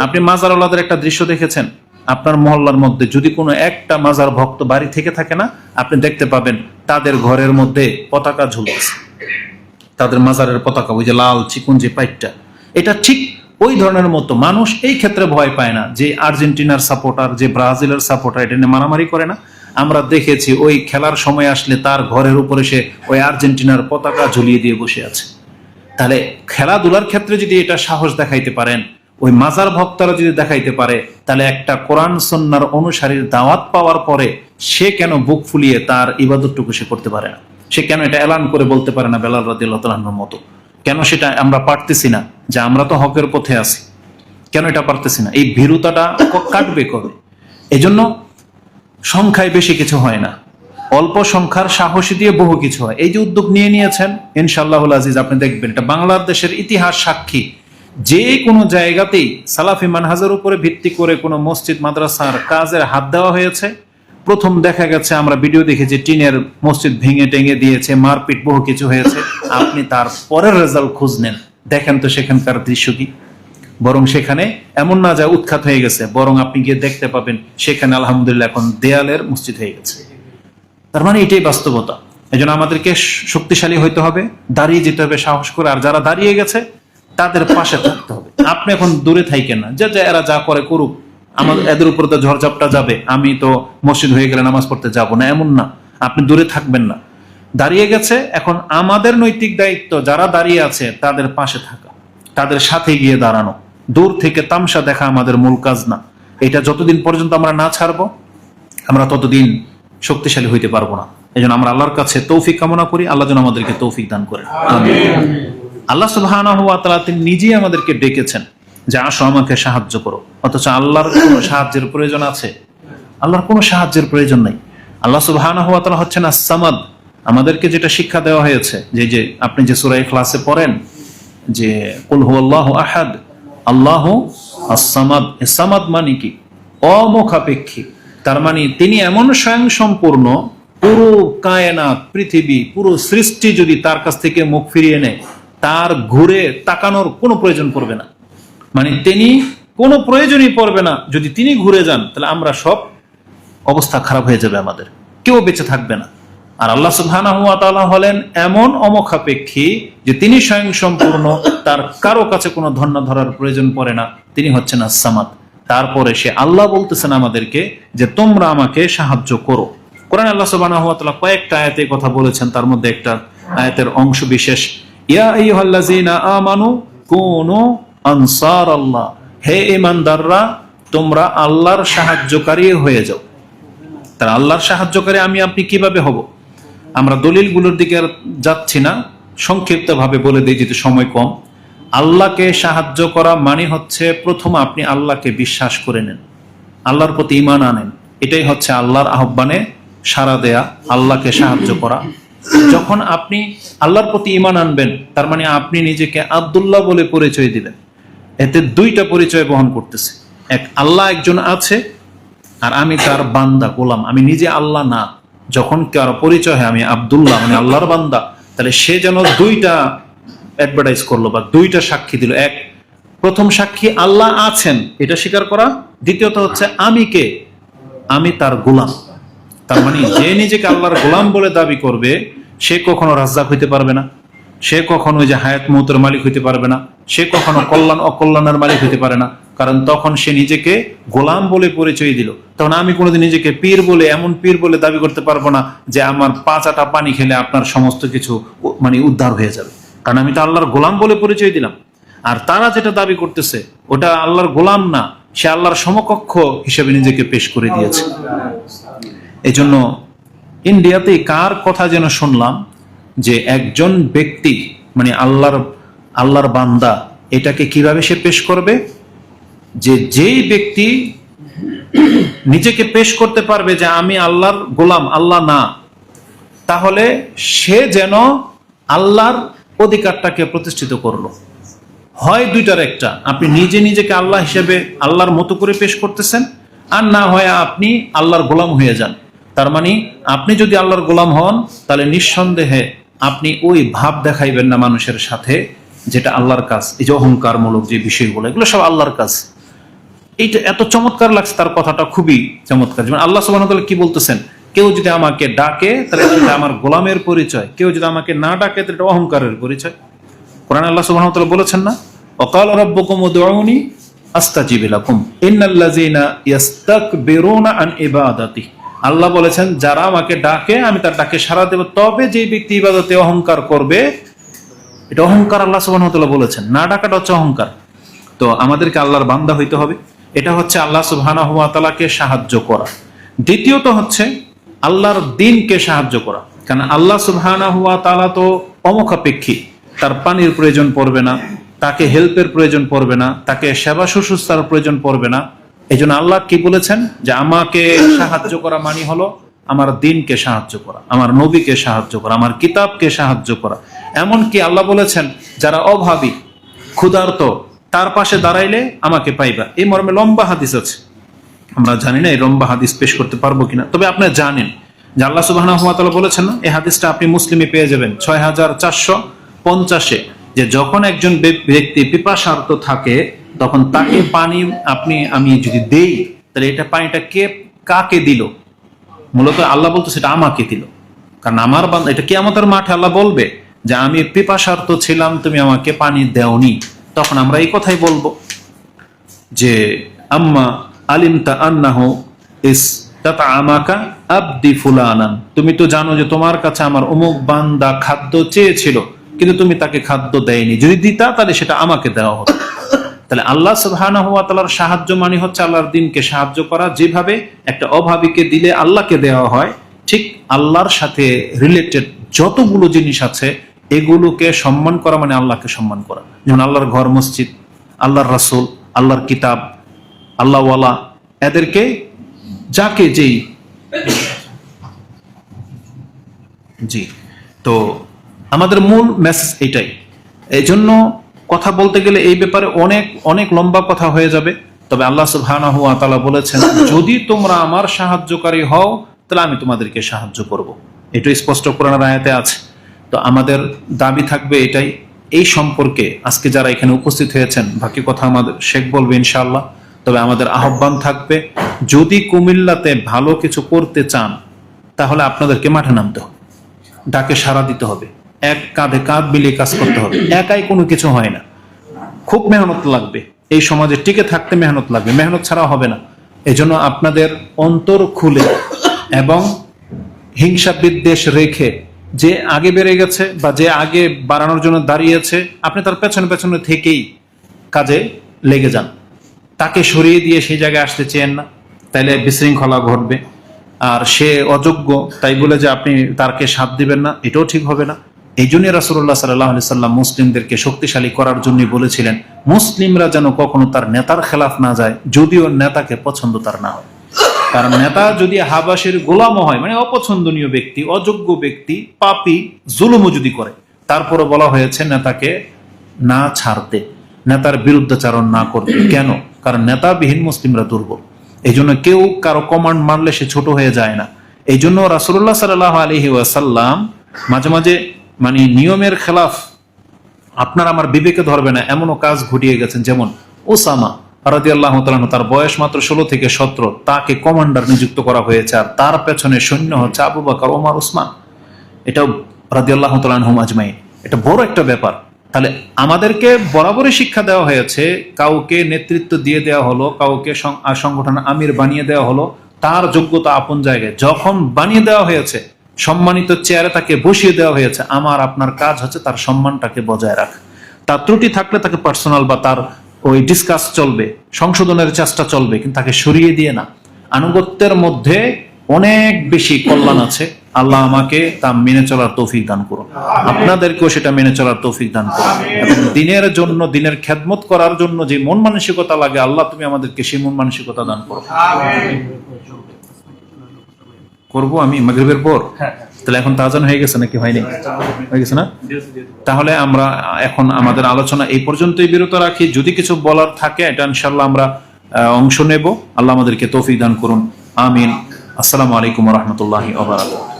আপনি মাজারওয়ালাদের একটা দৃশ্য দেখেছেন? আপনার মহল্লার মধ্যে যদি কোনো একটা মাজার ভক্ত বাড়ি থেকে থাকে না, আপনি দেখতে পাবেন তাদের ঘরের মধ্যে পতাকা ঝুলছে, তাদের মাজারের পতাকা, ওই যে লাল চিকুন যে পাইটটা, এটা ঠিক ওই ধরনের মতো। মানুষ এই ক্ষেত্রে ভয় পায় না যে আর্জেন্টিনার সাপোর্টার, যে ব্রাজিলের সাপোর্টার, এটা নিয়ে মারামারি করে না। আমরা দেখেছি ওই খেলার সময় আসলে তার ঘরের উপরে সে ওই আর্জেন্টিনার পতাকা ঝুলিয়ে দিয়ে বসে আছে। তাহলে খেলাধুলার ক্ষেত্রে যদি এটা সাহস দেখাইতে পারেন, ওই মাজার ভক্তরা যদি দেখাইতে পারে, তাহলে একটা কোরআন সুন্নাহর অনুসারীর দাওয়াত পাওয়ার পরে সে কেন বুক ফুলিয়ে তার ইবাদতটুকু সে করতে পারে না? সে কেন এটা এলান করে বলতে পারে না বেলাল রাদিয়াল্লাহু তাআলার মতো? কেন সেটা আমরা পারতেছি না যে আমরা তো হকের পথে আছি? কেন এটা পারতেছি না? এই ভীরুতাটা কাটবে কবে? এজন্য সংখ্যায় বেশি কিছু হয় না, অল্প সংখ্যার সাহসী দিয়ে বহু কিছু হয়। এই যে উদ্যোগ নিয়েছেন, ইনশাআল্লাহুল আজিজ, আপনি দেখবেন এটা বাংলাদেশের ইতিহাস সাক্ষী। যে কোনো জায়গাতেই সালাফি মানহাজের উপরে ভিত্তি করে কোনো মসজিদ মাদ্রাসার কাজের হাত দেওয়া হয়েছে, প্রথম দেখা গেছে, আমরা ভিডিও দেখেছি, টিনের মসজিদ ভেঙে টেঙে দিয়েছে, মারপিট, বহু কিছু হয়েছে। আপনি তার পরের রেজাল্ট খুঁজ নেন, দেখেন তো সেখানকার দৃশ্য কি। বরং সেখানে এমন না যা উৎখাত হয়ে গেছে, বরং আপনি গিয়ে দেখতে পাবেন সেখানে আলহামদুলিল্লাহ এখন দেয়ালের মসজিদ হয়ে গেছে। তার মানে এটাই বাস্তবতা। এই জন্য আমাদেরকে শক্তিশালী হইতে হবে, দাঁড়িয়ে যেতে হবে সাহস করে। আর যারা দাঁড়িয়ে গেছে তাদের পাশে থাকতে হবে। আপনি এখন দূরে থাকেন না, যে এরা যা করে করুক, আমার এদের উপর তো ঝড়ঝাপটা যাবে, আমি তো মসজিদ হয়ে গেলে নামাজ পড়তে যাব না, এমন না। আপনি দূরে থাকবেন না, দাঁড়িয়ে গেছে, এখন আমাদের নৈতিক দায়িত্ব যারা দাঁড়িয়ে আছে তাদের পাশে থাকা, তাদের সাথে গিয়ে দাঁড়ানো। দূর থেকে তামসা দেখা আমাদের মূল কাজ না। এটা যতদিন পর্যন্ত আমরা না ছাড়বো, আমরা ততদিন শক্তিশালী হইতে পারবো না। এই জন্য আমরা আল্লাহর কাছে তৌফিক কামনা করি, আল্লাহ যেন আমাদেরকে তৌফিক দান করেন। আল্লাহ সুবহানাহু ওয়া তাআলা তিনি নিজেই আমাদেরকে ডেকেছেন যে আসো আমাকে সাহায্য করো, অথচ আল্লাহর কোনো সাহায্যের প্রয়োজন আছে? আল্লাহর কোনো সাহায্যের প্রয়োজন নাই। আল্লাহ সুবহানাহু ওয়া তাআলা হচ্ছেন আস-সামাদ। আমাদেরকে যেটা শিক্ষা দেওয়া হয়েছে, যে আপনি যে সূরা ইখলাসে পড়েন যে কুল হুয়াল্লাহু আহাদ আল্লাহু আস-সামাদ, সামাদ মানে কি? অমুখাপেক্ষী। তার মানে তিনি এমন স্বয়ং সম্পূর্ণ, পুরো কায়নাত, পৃথিবী, পুরো সৃষ্টি যদি তার কাছ থেকে মুখ ফিরিয়ে নেয়, তার ঘুরে তাকানোর কোনো প্রয়োজন পড়বে না। মানে তিনি কোনো প্রয়োজনই পড়বে না। যদি তিনি ঘুরে যান, তাহলে আমরা সব অবস্থা খারাপ হয়ে যাবে, আমাদের কেউ বেঁচে থাকবে না। আর আল্লাহ সুবহানাহু ওয়া তাআলা হলেন এমন অমুখাপেক্ষী যে তিনি স্বয়ং সম্পূর্ণ, তার কারো কাছে কোনো ধন্য ধরার প্রয়োজন পড়ে না। তিনি হচ্ছেন আস-সামাদ। তারপরে সে আল্লাহ বলতেছেন আমাদেরকে যে তোমরা আমাকে সাহায্য করো। কোরআন আল্লাহ সুবহানাহু ওয়া তাআলা কয়েকটা আয়াতে কথা বলেছেন, তার মধ্যে একটা আয়াতের অংশ বিশেষ, ইয়া আইয়ুহাল্লাযীনা আমানু কুনু আনসারাল্লাহ, হে ঈমানদাররা তোমরা আল্লাহর সাহায্যকারী হয়ে যাও। তার আল্লাহর সাহায্যকারী আমি আপনি কিভাবে হব? আমরা দলিলগুলোর দিকে আর যাচ্ছি না, সংক্ষিপ্ত ভাবে বলে দিই যেহেতু সময় কম। আল্লাহকে সাহায্য করা মানে হচ্ছে প্রথম আপনি আল্লাহকে বিশ্বাস করে নেন, আল্লাহর প্রতি ঈমান আনেন। এটাই হচ্ছে আল্লাহর আহ্বানে সাড়া দেয়া, আল্লাহকে সাহায্য করা। যখন আপনি আল্লাহর প্রতি ঈমান আনবেন, তার মানে আপনি নিজেকে আব্দুল্লাহ বলে পরিচয় দিবেন। এতে দুইটা পরিচয় বহন করতেছে, এক আল্লাহ একজন আছে, আর আমি তার বান্দা, গোলাম। আমি নিজে আল্লাহ না, যখন কারো পরিচয় হয় আমি আব্দুল্লাহ মানে আল্লাহর বান্দা, তাহলে সে যেন দুইটা অ্যাডভার্টাইজ করলো বা দুইটা সাক্ষী দিল। এক, প্রথম সাক্ষী আল্লাহ আছেন এটা স্বীকার করা, দ্বিতীয়ত হচ্ছে আমি কে? আমি তার গোলাম। তার মানে যে নিজেকে আল্লাহর গোলাম বলে দাবি করবে, সে কখনো রাজ্জাক হইতে পারবে না, সে কখনো ওই যে হায়াত মউতের মালিক হইতে পারবে না, সে কখনো কল্যাণ অকল্যাণের মালিক হইতে পারে না। কারণ তখন সে নিজেকে গোলাম বলে পরিচয় দিল। তখন আমি কোনোদিন নিজেকে পীর বলে, এমন পীর বলে দাবি করতে পারবো না যে আমার 5 আটা পানি খেলে আপনার সমস্ত কিছু মানে উদ্ধার হয়ে যাবে, কারণ আমি তো আল্লাহর গোলাম বলে পরিচয় দিলাম। আর তারা যেটা দাবি করতেছে ওটা আল্লাহর গোলাম না, সে আল্লাহর সমকক্ষ হিসেবে নিজেকে পেশ করে দিয়েছে। এই জন্য ইন্ডিয়াতে কার কথা যেন শুনলাম যে একজন ব্যক্তি মানে আল্লাহর বান্দা, এটাকে কিভাবে সে পেশ করবে? যে যেই ব্যক্তি নিজেকে পেশ করতে পারবে যে আমি আল্লাহর গোলাম, আল্লাহ না, তাহলে সে যেন আল্লাহর অধিকারটাকে প্রতিষ্ঠিত করলো। হয় দুইটার একটা, আপনি নিজেকে আল্লাহ হিসেবে আল্লাহর মতো করে পেশ করতেছেন, আর না হয় আপনি আল্লাহর গোলাম হয়ে যান। তার মানে আপনি যদি আল্লাহর গোলাম হন, তাহলে নিঃসন্দেহে আপনি ওই ভাব দেখাইবেন না মানুষের সাথে যেটা আল্লাহর কাজ। এই যে অহংকারমূলক যে বিষয়গুলো, এগুলো সব আল্লাহর কাজ। এইটা এত চমৎকার লাগছে, তার কথাটা খুবই চমৎকার। যেমন আল্লাহ সুবহানাহু ওয়া তাআলা কি বলতেছেন, কেউ যদি আমাকে ডাকে তাহলে সেটা আমার গোলামের পরিচয়, কেউ যদি আমাকে না ডাকে তাহলে এটা অহংকারের পরিচয়। কোরআনে আল্লাহ সুবহানাহু ওয়া তাআলা বলেছেন না, ওয়াকালা রাব্বুকুম উদউনি আস্তাজিব লাকুম ইন্নাল্লাযীনা ইস্তাকবিরুনা আন ইবাদাতি। আল্লাহ বলেছেন যারা আমাকে ডাকে আমি তার ডাকে সাড়া দেব, তবে যে ব্যক্তি ইবাদতে অহংকার করবে, এটা অহংকার আল্লাহ সুবহানাহু ওয়া তাআলা বলেছেন। না ডাকাটা হচ্ছে অহংকার। তো আমাদেরকে আল্লাহর বান্দা হইতে হবে, এটা হচ্ছে আল্লাহ সুবহানাহু ওয়া তাআলাকে সাহায্য করা। দ্বিতীয়ত হচ্ছে আল্লাহর দ্বীনকে সাহায্য করা, কারণ আল্লাহ সুবহানাহু ওয়া তাআলা তো অমুখাপেক্ষী, তার পানির প্রয়োজন পড়বে না, তাকে হেল্পের প্রয়োজন পড়বে না, তাকে সেবা শুশ্রূষার প্রয়োজন পড়বে না। এই জন্য আল্লাহ কি বলেছেন যে আমাকে সাহায্য করা মানে হলো আমার দ্বীনকে সাহায্য করা, আমার নবীকে সাহায্য করা, আমার কিতাবকে সাহায্য করা। এমনকি আল্লাহ বলেছেন যারা অভাবী ক্ষুধার্ত তার পাশে দাঁড়াইলে আমাকে পাইবা, এই মর্মে লম্বা হাদিস আছে। আমরা জানি না এই লম্বা হাদিস পেশ করতে পারবো কিনা, তবে আপনি জানেন যে আল্লাহ সুবহানাহু ওয়া তাআলা বলেছেন না, এই হাদিসটা আপনি মুসলিমে পেয়ে যাবেন 6450, যে যখন একজন ব্যক্তি পিপাসার্ত থাকে তখন তাকে পানি আমি যদি দেই তাহলে এটা পানিটা কাকে দিল? মূলত আল্লাহ বলতো সেটা আমাকে দিল, কারণ আমার বান্দা, এটা কিয়ামতের মাঠে আল্লাহ বলবে যে আমি পিপাসার্ত ছিলাম, তুমি আমাকে পানি দেওনি। তখন আমরা এই কথাই বলবো যে আম্মা আলিমতা আন্নাহু ইসতাতআমাকা আবদি ফুলানান, তুমি তো জানো যে তোমার কাছে আমার অমুক বান্দা খাদ্য চেয়েছিল কিন্তু তুমি তাকে খাদ্য দেয়নি, যদি দিতা তাহলে সেটা আমাকে দেওয়া হতো। তাহলে আল্লাহ সুবহানাহু ওয়া তাআলার সাহায্য মানে হচ্ছে আল্লাহর দ্বীনকে সাহায্য করা। যেভাবে একটা অভাবীকে দিলে আল্লাহকে দেওয়া হয়, ঠিক আল্লাহর সাথে রিলেটেড যতগুলো জিনিস আছে এগুলোকে সম্মান করা মানে আল্লাহকে সম্মান করা। যেমন আল্লাহর ঘর, মসজিদ, আল্লাহর রাসূল, আল্লাহর কিতাব, আল্লাহওয়ালা, এদেরকে যাকে যেই জি। তো আমাদের মূল মেসেজ এটাই। এই জন্য কথা বলতে গেলে এই ব্যাপারে অনেক অনেক লম্বা কথা হয়ে যাবে, তবে আল্লাহ সুবহানাহু ওয়া তাআলা বলেছেন যদি তোমরা আমার সাহায্যকারী হও তাহলে আমি তোমাদেরকে সাহায্য করব। এটা স্পষ্ট কোরআনের আয়াতে আছে। তো আমাদের দাবি থাকবে এটাই। এই সম্পর্কে আজকে যারা এখানে উপস্থিত হয়েছেন বাকি কথা আমাদের শেখ বলবে ইনশাআল্লাহ, তবে আমাদের আহ্বান থাকবে যদি কুমিল্লাতে ভালো কিছু করতে চান তাহলে আপনাদেরকে মাঠে নামতে হবে, ডাকে সাড়া দিতে হবে, এক কাঁধে কাঁধ মিলিয়ে কাজ করতে হবে। একাই কোনো কিছু হয় না, খুব মেহনত লাগবে, এই সমাজে টিকে থাকতে মেহনত লাগবে, মেহনত ছাড়া হবে না। এজন্য আপনাদের অন্তর খুলে এবং হিংসা বিদ্বেষ রেখে, যে আগে বেড়ে গেছে বা যে আগে বাড়ানোর জন্য দাঁড়িয়েছে আপনি তার পেছনে পেছনে থেকেই কাজে লেগে যান, তাকে সরিয়ে দিয়ে সেই জায়গায় আসতে চেয়েন না, তাইলে বিশৃঙ্খলা ঘটবে। আর সে অযোগ্য তাই বলে যে আপনি তারকে সাথ দিবেন না, এটাও ঠিক হবে না। এই জন্য রাসূলুল্লাহ সাল্লাল্লাহু আলাইহি সাল্লাম মুসলিমদেরকে শক্তিশালী করার জন্য বলেছিলেন মুসলিমরা যেন কখনো তার নেতার খেলাফ না যায়, যদিও নেতাকে পছন্দ তার না হয়। কারণ নেতা যদি হাবাসের গোলামও হয়, মানে অপছন্দনীয় ব্যক্তি, অযোগ্য ব্যক্তি, পাপী, জুলুমও যদি করে, তারপরে বলা হয়েছে নেতাকে না ছাড়তে, নেতার বিরুদ্ধাচারণ না করতে। কেন? কারণ নেতাবিহীন মুসলিমরা দুর্বল। এই জন্য কেউ কারো কমান্ড মানলে সে ছোট হয়ে যায় না। এই জন্য রাসূলুল্লাহ সাল্লাল্লাহু আলাইহি ওয়াসাল্লাম মাঝে মাঝে মানে নিয়মের খেলাফ, আপনার আমার বিবেকে ধরবে না এমনও কাজ ঘটিয়ে গেছেন। যেমন ওসামা রাদিয়াল্লাহু তাআলা, তার বয়স মাত্র 16 থেকে 17, তাকে কমান্ডার নিযুক্ত করা হয়েছে, আর তার পেছনে সৈন্য হচ্ছে আবু বকর, ওমর, ওসমান, এটাও রাদিয়াল্লাহু তাআলা আনহুম আজমাইন। এটা বড় একটা ব্যাপার। তাহলে আমাদেরকে বরাবরই শিক্ষা দেওয়া হয়েছে, কাউকে নেতৃত্ব দিয়ে দেওয়া হলো, কাউকে সংগঠন আমির বানিয়ে দেওয়া হলো, তার যোগ্যতা আপন জায়গায় যখন বানিয়ে দেওয়া হয়েছে, সম্মানিত চেয়ারে তাকে বসিয়ে দেওয়া হয়েছে, আমার আপনার কাজ হচ্ছে তার সম্মানটাকে বজায় রাখা। তার ত্রুটি থাকলে তাকে পার্সোনাল বা তার ওই ডিসকাস চলবে, সংশোধনের চেষ্টা চলবে, কিন্তু তাকে সরিয়ে দিয়ে না। আনুগত্যের মধ্যে অনেক বেশি কল্যাণ আছে। আল্লাহ আমাকে তা মেনে চলার তৌফিক দান করুন, আপনাদেরকেও সেটা মেনে চলার তৌফিক দান করুন। এবং দিনের জন্য, দিনের খেদমত করার জন্য যে মন মানসিকতা লাগে, আল্লাহ তুমি আমাদেরকে সেই মন মানসিকতা দান করো। করবো আমি মাগরিবের পর, তাহলে এখন তাজান হয়ে গেছে নাকি হয়নি? হয়ে গেছে না? তাহলে আমরা এখন আমাদের আলোচনা এই পর্যন্তই বিরত রাখি। যদি কিছু বলার থাকে এটা ইনশাআল্লাহ আমরা অংশ নেব। আল্লাহ আমাদেরকে তৌফিক দান করুন, আমিন। আসসালামু আলাইকুম ওয়া রাহমাতুল্লাহি ওয়া বারাকাতুহু।